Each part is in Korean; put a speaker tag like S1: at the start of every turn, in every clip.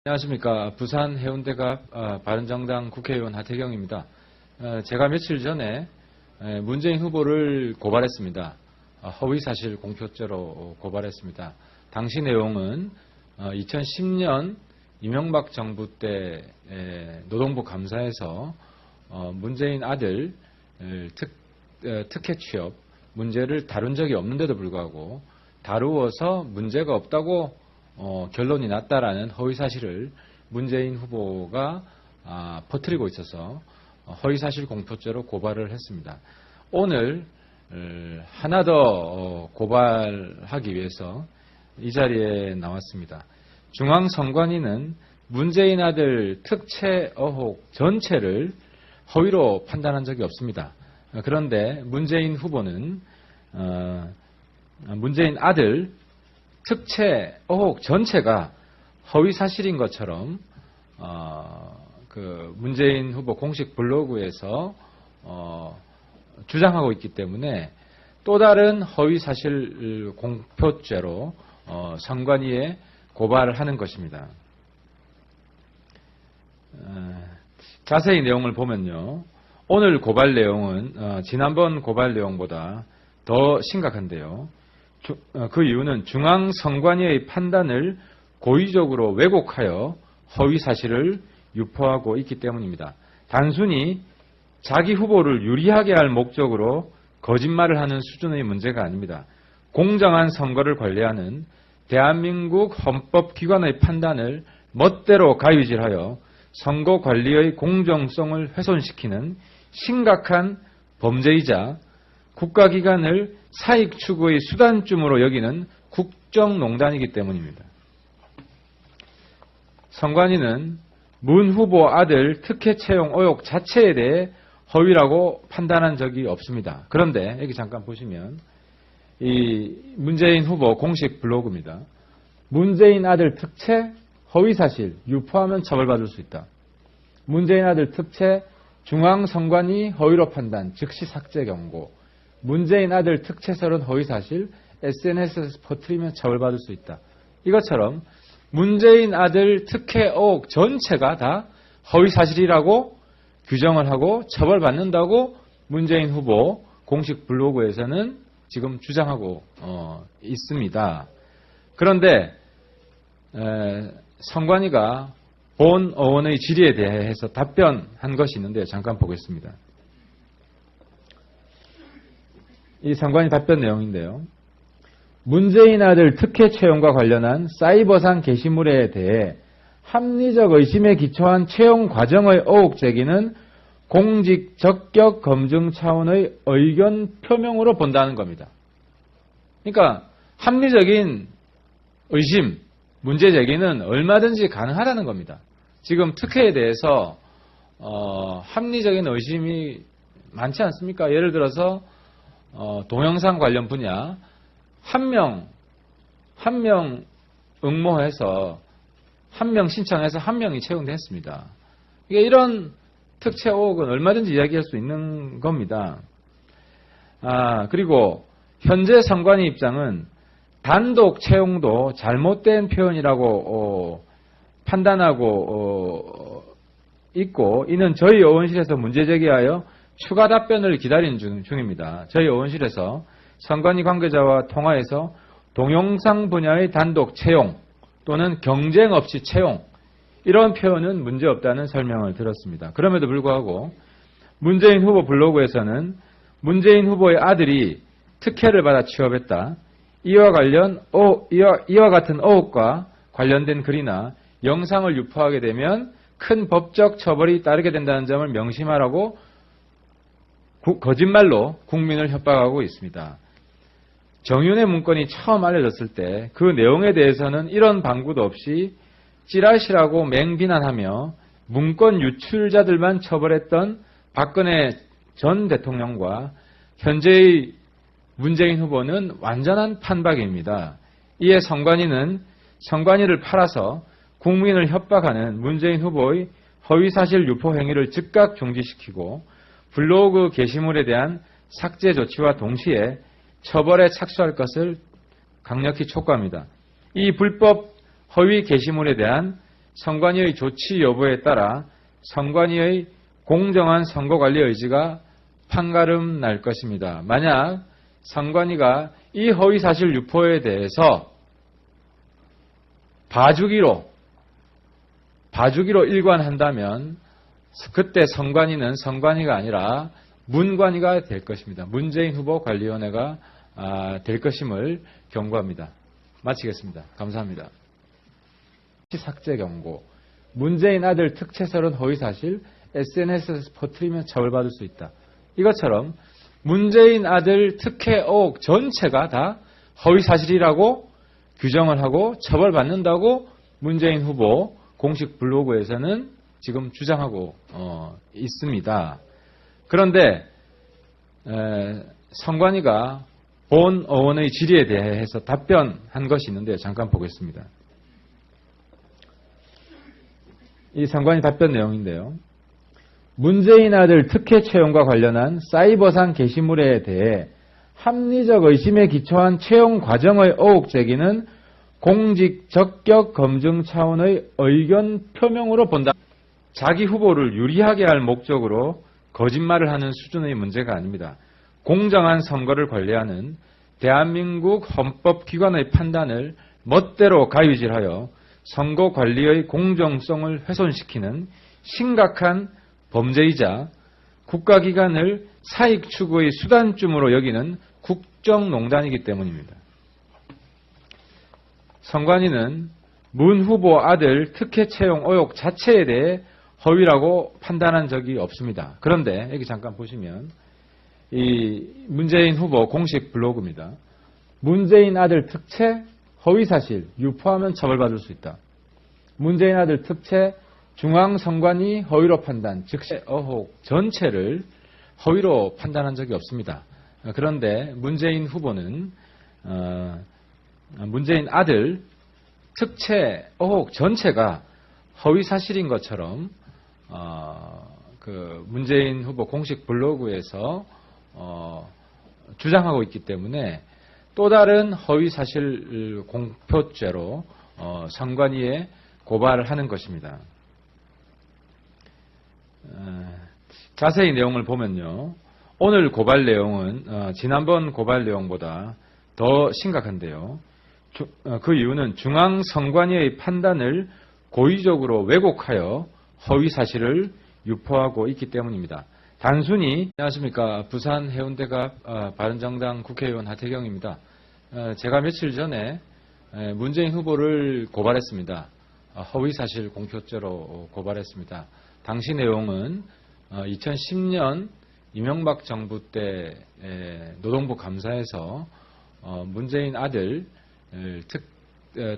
S1: 안녕하십니까. 부산 해운대갑 바른정당 국회의원 하태경입니다. 제가 며칠 전에 문재인 후보를 고발했습니다. 허위사실 공표죄로 고발했습니다. 당시 내용은 2010년 이명박 정부 때 노동부 감사에서 문재인 아들 특혜 취업 문제를 다룬 적이 없는데도 불구하고 다루어서 문제가 없다고 결론이 났다라는 허위사실을 문재인 후보가 퍼뜨리고 있어서 허위사실 공표죄로 고발을 했습니다. 오늘 하나 더 고발하기 위해서 이 자리에 나왔습니다. 중앙선관위는 문재인 아들 특채 의혹 전체를 허위로 판단한 적이 없습니다. 그런데 문재인 후보는 문재인 아들 특채 의혹 전체가 허위 사실인 것처럼 문재인 후보 공식 블로그에서 주장하고 있기 때문에 또 다른 허위 사실 공표죄로 선관위에 고발을 하는 것입니다. 자세히 내용을 보면요. 오늘 고발 내용은 지난번 고발 내용보다 더 심각한데요. 그 이유는 중앙선관위의 판단을 고의적으로 왜곡하여 허위사실을 유포하고 있기 때문입니다. 단순히 자기 후보를 유리하게 할 목적으로 거짓말을 하는 수준의 문제가 아닙니다. 공정한 선거를 관리하는 대한민국 헌법기관의 판단을 멋대로 가위질하여 선거관리의 공정성을 훼손시키는 심각한 범죄이자 국가기관을 사익 추구의 수단쯤으로 여기는 국정농단이기 때문입니다. 선관위는 문 후보 아들 특혜 채용 의혹 자체에 대해 허위라고 판단한 적이 없습니다. 그런데 여기 잠깐 보시면 이 문재인 후보 공식 블로그입니다. 문재인 아들 특채 허위사실 유포하면 처벌받을 수 있다. 문재인 아들 특채 중앙선관위 허위로 판단 즉시 삭제 경고. 문재인 아들 특채설은 허위사실 SNS에서 퍼뜨리면 처벌받을 수 있다. 이것처럼 문재인 아들 특혜 의혹 전체가 다 허위사실이라고 규정을 하고 처벌받는다고 문재인 후보 공식 블로그에서는 지금 주장하고 있습니다. 그런데 선관위가 본 의원의 질의에 대해서 답변한 것이 있는데 잠깐 보겠습니다. 이 선관위 답변 내용인데요. 문재인 아들 특혜 채용과 관련한 사이버상 게시물에 대해 합리적 의심에 기초한 채용 과정의 의혹 제기는 공직 적격 검증 차원의 의견 표명으로 본다는 겁니다. 그러니까 합리적인 의심, 문제 제기는 얼마든지 가능하다는 겁니다. 지금 특혜에 대해서 합리적인 의심이 많지 않습니까? 예를 들어서 동영상 관련 분야 한 명 응모해서 한 명 신청해서 한 명이 채용됐습니다. 이런 특채 의혹은 얼마든지 이야기할 수 있는 겁니다. 그리고 현재 선관위 입장은 단독 채용도 잘못된 표현이라고 판단하고 있고 이는 저희 의원실에서 문제 제기하여 추가 답변을 기다리는 중입니다. 저희 의원실에서 선관위 관계자와 통화해서 동영상 분야의 단독 채용 또는 경쟁 없이 채용 이런 표현은 문제없다는 설명을 들었습니다. 그럼에도 불구하고 문재인 후보 블로그에서는 문재인 후보의 아들이 특혜를 받아 취업했다. 이와 같은 의혹과 관련된 글이나 영상을 유포하게 되면 큰 법적 처벌이 따르게 된다는 점을 명심하라고 거짓말로 국민을 협박하고 있습니다. 정윤의 문건이 처음 알려졌을 때 그 내용에 대해서는 이런 방구도 없이 찌라시라고 맹비난하며 문건 유출자들만 처벌했던 박근혜 전 대통령과 현재의 문재인 후보는 완전한 판박입니다. 이에 선관위를 팔아서 국민을 협박하는 문재인 후보의 허위사실 유포 행위를 즉각 중지시키고 블로그 게시물에 대한 삭제 조치와 동시에 처벌에 착수할 것을 강력히 촉구합니다. 이 불법 허위 게시물에 대한 선관위의 조치 여부에 따라 선관위의 공정한 선거관리 의지가 판가름 날 것입니다. 만약 선관위가 이 허위사실 유포에 대해서 봐주기로 일관한다면 그때 선관위는 선관위가 아니라 문관위가 될 것입니다. 문재인 후보 관리위원회가 될 것임을 경고합니다. 마치겠습니다. 감사합니다. 삭제 경고. 문재인 아들 특채설은 허위사실, SNS에서 퍼뜨리면 처벌받을 수 있다. 이것처럼 문재인 아들 특혜 의혹 전체가 다 허위사실이라고 규정을 하고 처벌받는다고 문재인 후보 공식 블로그에서는 지금 주장하고 있습니다. 그런데 선관위가 본 의원의 질의에 대해서 답변한 것이 있는데 잠깐 보겠습니다. 이 선관위 답변 내용인데요. 문재인 아들 특혜 채용과 관련한 사이버상 게시물에 대해 합리적 의심에 기초한 채용 과정의 의혹 제기는 공직 적격 검증 차원의 의견 표명으로 본다. 자기 후보를 유리하게 할 목적으로 거짓말을 하는 수준의 문제가 아닙니다. 공정한 선거를 관리하는 대한민국 헌법기관의 판단을 멋대로 가위질하여 선거관리의 공정성을 훼손시키는 심각한 범죄이자 국가기관을 사익 추구의 수단쯤으로 여기는 국정농단이기 때문입니다. 선관위는 문 후보 아들 특혜 채용 의혹 자체에 대해 허위라고 판단한 적이 없습니다. 그런데 여기 잠깐 보시면 이 문재인 후보 공식 블로그입니다. 문재인 아들 특채 허위사실 유포하면 처벌받을 수 있다. 문재인 아들 특채 중앙선관위 허위로 판단, 즉 의혹 전체를 허위로 판단한 적이 없습니다. 그런데 문재인 후보는 문재인 아들 특채 의혹 전체가 허위사실인 것처럼 그 문재인 후보 공식 블로그에서 주장하고 있기 때문에 또 다른 허위사실 공표죄로 선관위에 고발을 하는 것입니다. 자세히 내용을 보면요. 오늘 고발 내용은 지난번 고발 내용보다 더 심각한데요. 그 이유는 중앙선관위의 판단을 고의적으로 왜곡하여 허위사실을 유포하고 있기 때문입니다. 단순히 안녕하십니까. 부산 해운대갑 바른정당 국회의원 하태경입니다. 제가 며칠 전에 문재인 후보를 고발했습니다. 허위사실 공표죄로 고발했습니다. 당시 내용은 2010년 이명박 정부 때 노동부 감사에서 문재인 아들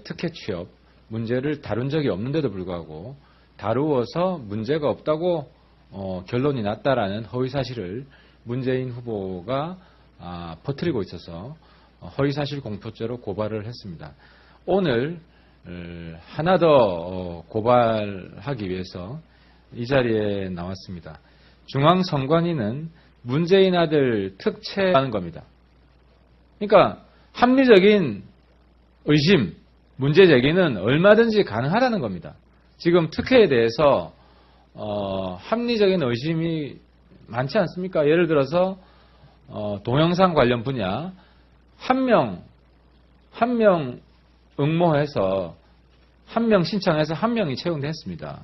S1: 특혜 취업 문제를 다룬 적이 없는데도 불구하고 다루어서 문제가 없다고 결론이 났다라는 허위사실을 문재인 후보가 퍼뜨리고 있어서 허위사실 공표죄로 고발을 했습니다. 오늘 하나 더 고발하기 위해서 이 자리에 나왔습니다. 중앙선관위는 문재인 아들 특채하는 겁니다. 그러니까 합리적인 의심, 문제 제기는 얼마든지 가능하다는 겁니다. 지금 특혜에 대해서 합리적인 의심이 많지 않습니까? 예를 들어서 동영상 관련 분야 한 명 응모해서 한 명 신청해서 한 명이 채용됐습니다.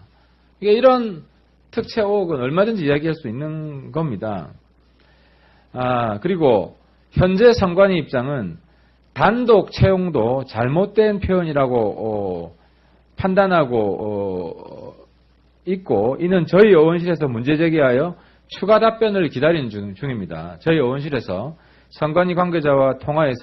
S1: 이런 특채 의혹은 얼마든지 이야기할 수 있는 겁니다. 그리고 현재 선관위 입장은 단독 채용도 잘못된 표현이라고 판단하고 있고 이는 저희 의원실에서 문제 제기하여 추가 답변을 기다리는 중입니다. 저희 의원실에서 선관위 관계자와 통화해서